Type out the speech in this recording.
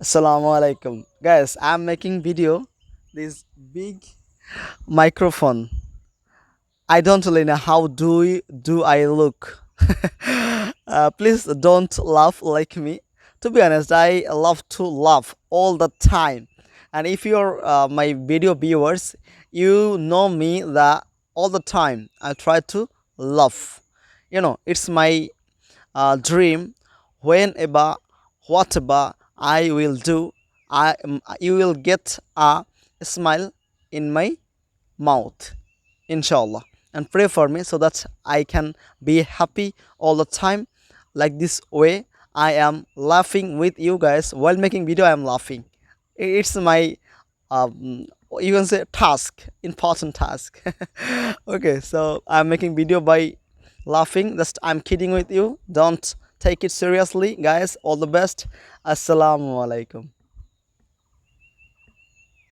Assalamu alaikum. Guys, I'm making video this big microphone. I don't really know how do I look. Please don't laugh like me. To be honest, I love to laugh all the time. And if you're my video viewers, you know me that all the time I try to laugh. It's my dream. Whenever, whatever I will do, you will get a smile in my mouth, inshallah. And pray for me so that I can be happy all the time. Like this way, I am laughing with you guys while making video. I am laughing. It's my um, you can say task, important task. Okay, so I'm making video by laughing. Just I'm kidding with you. Don't take it seriously, guys. All the best. Assalamu alaikum.